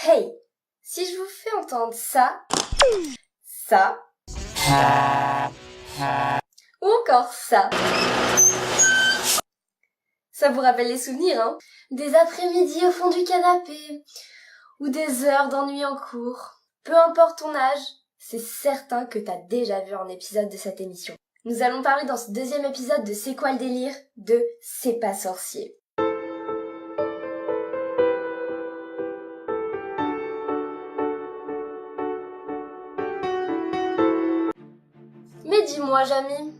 Hey, si je vous fais entendre ça, ça, ou encore ça vous rappelle les souvenirs, hein? Des après-midi au fond du canapé, ou des heures d'ennui en cours. Peu importe ton âge, c'est certain que t'as déjà vu un épisode de cette émission. Nous allons parler dans ce deuxième épisode de C'est quoi le délire de C'est pas sorcier. Mais dis-moi, Jamy,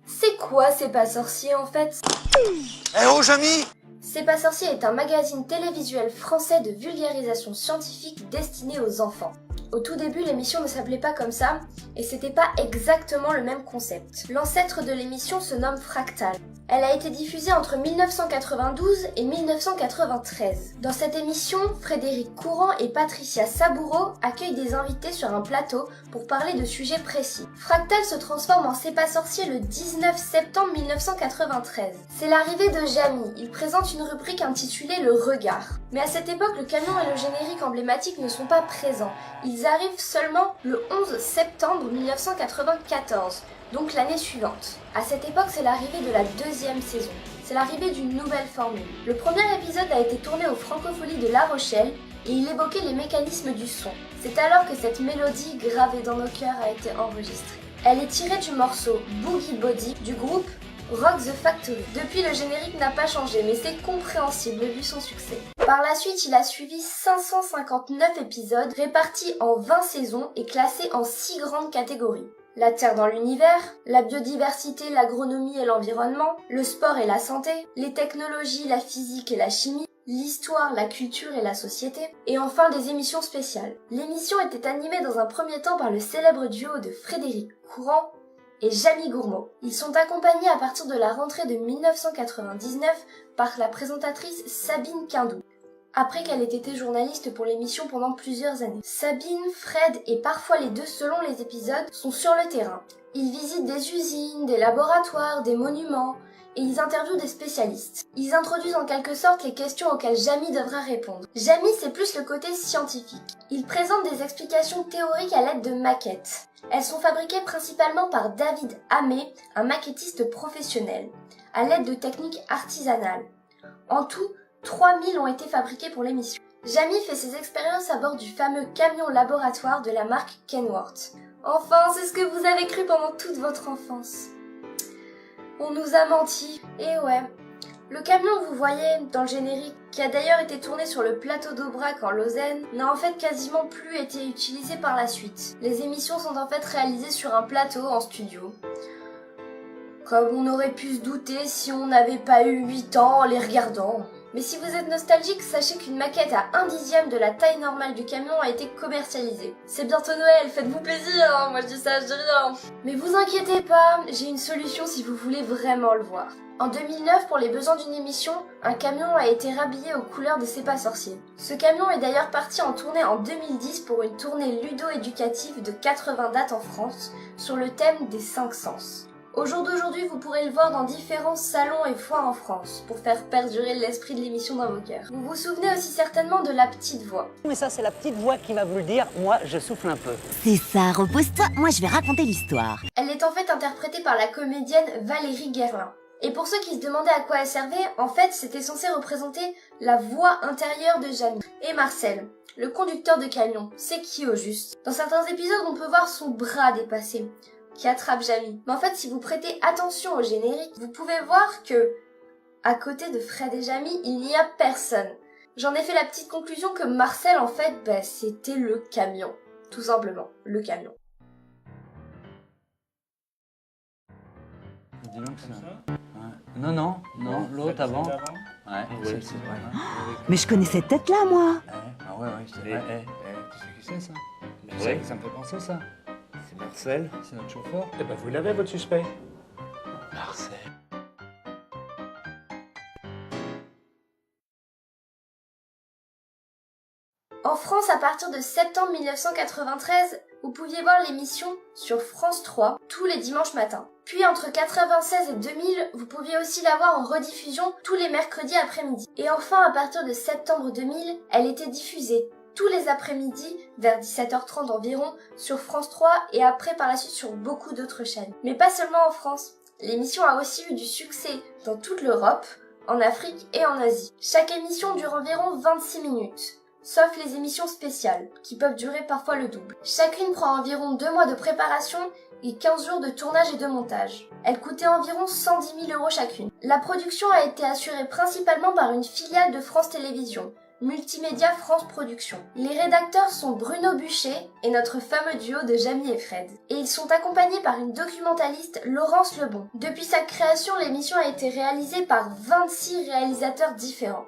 c'est quoi C'est pas sorcier en fait? Eh oh, Jamy! C'est pas sorcier est un magazine télévisuel français de vulgarisation scientifique destiné aux enfants. Au tout début, l'émission ne s'appelait pas comme ça, et c'était pas exactement le même concept. L'ancêtre de l'émission se nomme Fractal. Elle a été diffusée entre 1992 et 1993. Dans cette émission, Frédéric Courant et Patricia Saboureau accueillent des invités sur un plateau pour parler de sujets précis. Fractal se transforme en C'est pas sorcier le 19 septembre 1993. C'est l'arrivée de Jamy. Il présente une rubrique intitulée Le Regard. Mais à cette époque, le camion et le générique emblématique ne sont pas présents. Ils arrivent seulement le 11 septembre 1994. Donc l'année suivante. À cette époque, c'est l'arrivée de la deuxième saison. C'est l'arrivée d'une nouvelle formule. Le premier épisode a été tourné aux Francopholies de La Rochelle et il évoquait les mécanismes du son. C'est alors que cette mélodie gravée dans nos cœurs a été enregistrée. Elle est tirée du morceau Boogie Body du groupe Rock the Factory. Depuis, le générique n'a pas changé, mais c'est compréhensible vu son succès. Par la suite, il a suivi 559 épisodes répartis en 20 saisons et classés en 6 grandes catégories. La Terre dans l'univers, la biodiversité, l'agronomie et l'environnement, le sport et la santé, les technologies, la physique et la chimie, l'histoire, la culture et la société, et enfin des émissions spéciales. L'émission était animée dans un premier temps par le célèbre duo de Frédéric Courant et Jamy Gourmaud. Ils sont accompagnés à partir de la rentrée de 1999 par la présentatrice Sabine Quindou, après qu'elle ait été journaliste pour l'émission pendant plusieurs années. Sabine, Fred et parfois les deux selon les épisodes sont sur le terrain. Ils visitent des usines, des laboratoires, des monuments et ils interviewent des spécialistes. Ils introduisent en quelque sorte les questions auxquelles Jamy devra répondre. Jamy, c'est plus le côté scientifique. Il présente des explications théoriques à l'aide de maquettes. Elles sont fabriquées principalement par David Hamé, un maquettiste professionnel, à l'aide de techniques artisanales. En tout, 3000 ont été fabriqués pour l'émission. Jamy fait ses expériences à bord du fameux camion laboratoire de la marque Kenworth. Enfin, c'est ce que vous avez cru pendant toute votre enfance. On nous a menti. Et ouais, le camion que vous voyez dans le générique, qui a d'ailleurs été tourné sur le plateau d'Aubrac en Lozère, n'a en fait quasiment plus été utilisé par la suite. Les émissions sont en fait réalisées sur un plateau en studio. Comme on aurait pu se douter si on n'avait pas eu 8 ans en les regardant. Mais si vous êtes nostalgique, sachez qu'une maquette à 1/10 de la taille normale du camion a été commercialisée. C'est bientôt Noël, faites-vous plaisir, hein, moi je dis ça, je dis rien. Mais vous inquiétez pas, j'ai une solution si vous voulez vraiment le voir. En 2009, pour les besoins d'une émission, un camion a été rhabillé aux couleurs de C'est pas sorcier. Ce camion est d'ailleurs parti en tournée en 2010 pour une tournée ludo-éducative de 80 dates en France sur le thème des 5 sens. Au jour d'aujourd'hui, vous pourrez le voir dans différents salons et foires en France, pour faire perdurer l'esprit de l'émission dans vos cœurs. Vous vous souvenez aussi certainement de la petite voix. Mais ça, c'est la petite voix qui m'a voulu dire, moi, je souffle un peu. C'est ça, repose-toi, moi je vais raconter l'histoire. Elle est en fait interprétée par la comédienne Valérie Guerlain. Et pour ceux qui se demandaient à quoi elle servait, en fait, c'était censé représenter la voix intérieure de Jamy. Et Marcel, le conducteur de camion, c'est qui au juste? Dans certains épisodes, on peut voir son bras dépasser, qui attrape Jamy. Mais en fait, si vous prêtez attention au générique, vous pouvez voir que, à côté de Fred et Jamy, il n'y a personne. J'en ai fait la petite conclusion que Marcel, en fait, c'était le camion. Tout simplement, le camion. Dis donc ça. Ouais. Non, l'autre avant. Ouais, c'est vrai. Mais je connais cette tête-là, moi. Ah ouais, c'est vrai. Tu sais qui c'est ça? Tu sais que ça me fait penser, ça. C'est Marcel. C'est notre chauffeur. Eh ben vous l'avez votre suspect. Marcel. En France, à partir de septembre 1993, vous pouviez voir l'émission sur France 3 tous les dimanches matins. Puis entre 96 et 2000, vous pouviez aussi la voir en rediffusion tous les mercredis après-midi. Et enfin, à partir de septembre 2000, elle était diffusée tous les après-midi, vers 17h30 environ, sur France 3 et après par la suite sur beaucoup d'autres chaînes. Mais pas seulement en France. L'émission a aussi eu du succès dans toute l'Europe, en Afrique et en Asie. Chaque émission dure environ 26 minutes. Sauf les émissions spéciales, qui peuvent durer parfois le double. Chacune prend environ 2 mois de préparation et 15 jours de tournage et de montage. Elles coûtaient environ 110 000 € chacune. La production a été assurée principalement par une filiale de France Télévisions, Multimédia France Productions. Les rédacteurs sont Bruno Buchet et notre fameux duo de Jamie et Fred. Et ils sont accompagnés par une documentaliste, Laurence Lebon. Depuis sa création, l'émission a été réalisée par 26 réalisateurs différents.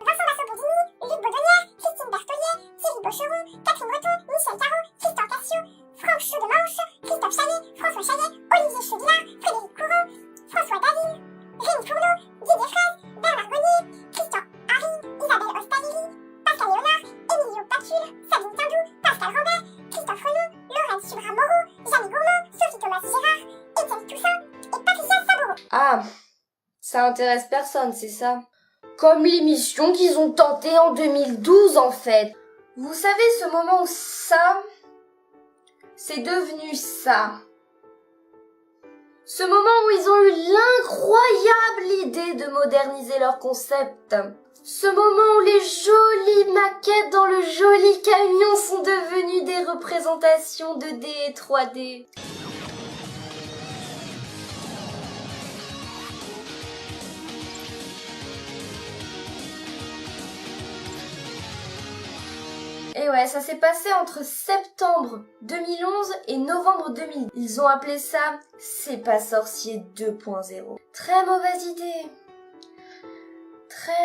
Luc Baudonnière, Christine Berthollier, Thierry Bocheron, Catherine Breton, Michel Caro, Christian Cassio, Franck Chaudemanche, Christophe Chaillet, François Chaillet, Olivier Chevillard, Frédéric Courant, François David, Rémi Fourneau, Didier Fraise, Bernard Grenier, Christian Harry, Isabelle Ostavili, Pascal Léonard, Emilio Pacul, Sabine Tindou, Pascal Robert, Christophe Renaud, Laurence Subra-Moreau, Jeanne Gourmand, Sophie Thomas Gérard, Étienne Toussaint et Patricia Saboro. Ah, ça intéresse personne, c'est ça? Comme l'émission qu'ils ont tentée en 2012 en fait. Vous savez ce moment où ça, c'est devenu ça. Ce moment où ils ont eu l'incroyable idée de moderniser leur concept. Ce moment où les jolies maquettes dans le joli camion sont devenues des représentations 2D et 3D. Et ouais, ça s'est passé entre septembre 2011 et novembre 2000. Ils ont appelé ça « C'est pas sorcier 2.0 ». Très mauvaise idée.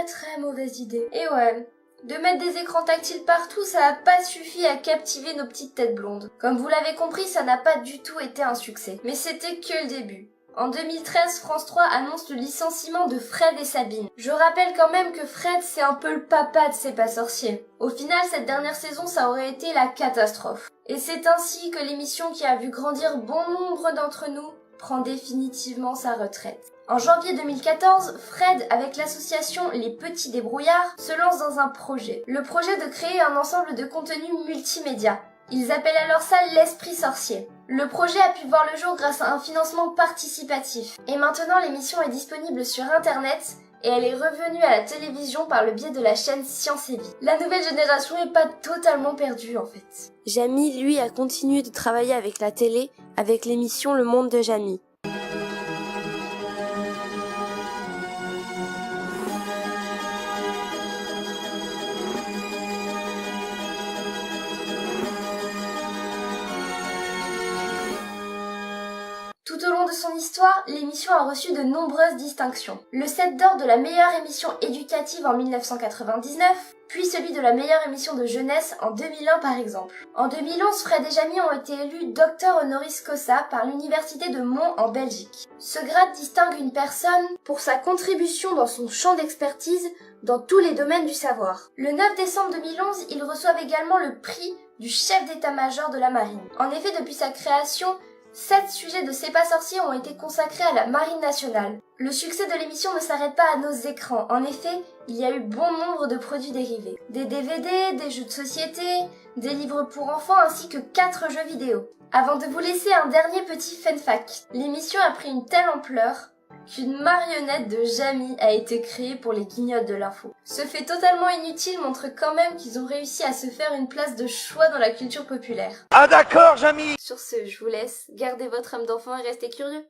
Très mauvaise idée. Et ouais, de mettre des écrans tactiles partout, ça a pas suffi à captiver nos petites têtes blondes. Comme vous l'avez compris, ça n'a pas du tout été un succès. Mais c'était que le début. En 2013, France 3 annonce le licenciement de Fred et Sabine. Je rappelle quand même que Fred, c'est un peu le papa de C'est pas sorcier. Au final, cette dernière saison, ça aurait été la catastrophe. Et c'est ainsi que l'émission qui a vu grandir bon nombre d'entre nous prend définitivement sa retraite. En janvier 2014, Fred, avec l'association Les Petits Débrouillards, se lance dans un projet. Le projet de créer un ensemble de contenus multimédia. Ils appellent alors ça l'Esprit Sorcier. Le projet a pu voir le jour grâce à un financement participatif. Et maintenant, l'émission est disponible sur Internet et elle est revenue à la télévision par le biais de la chaîne Science et Vie. La nouvelle génération est pas totalement perdue en fait. Jamie, lui, a continué de travailler avec la télé, avec l'émission Le Monde de Jamie. Tout au long de son histoire, l'émission a reçu de nombreuses distinctions. Le 7 d'or de la meilleure émission éducative en 1999, puis celui de la meilleure émission de jeunesse en 2001 par exemple. En 2011, Fred et Jamie ont été élus docteur honoris causa par l'université de Mons en Belgique. Ce grade distingue une personne pour sa contribution dans son champ d'expertise dans tous les domaines du savoir. Le 9 décembre 2011, ils reçoivent également le prix du chef d'état-major de la marine. En effet, depuis sa création, 7 sujets de C'est pas sorcier ont été consacrés à la Marine nationale. Le succès de l'émission ne s'arrête pas à nos écrans. En effet, il y a eu bon nombre de produits dérivés. Des DVD, des jeux de société, des livres pour enfants ainsi que 4 jeux vidéo. Avant de vous laisser un dernier petit fun fact. L'émission a pris une telle ampleur qu'une marionnette de Jamie a été créée pour les guignols de l'info. Ce fait totalement inutile montre quand même qu'ils ont réussi à se faire une place de choix dans la culture populaire. Ah d'accord, Jamie! Sur ce, je vous laisse, gardez votre âme d'enfant et restez curieux.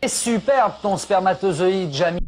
C'est superbe ton spermatozoïde, Jamie.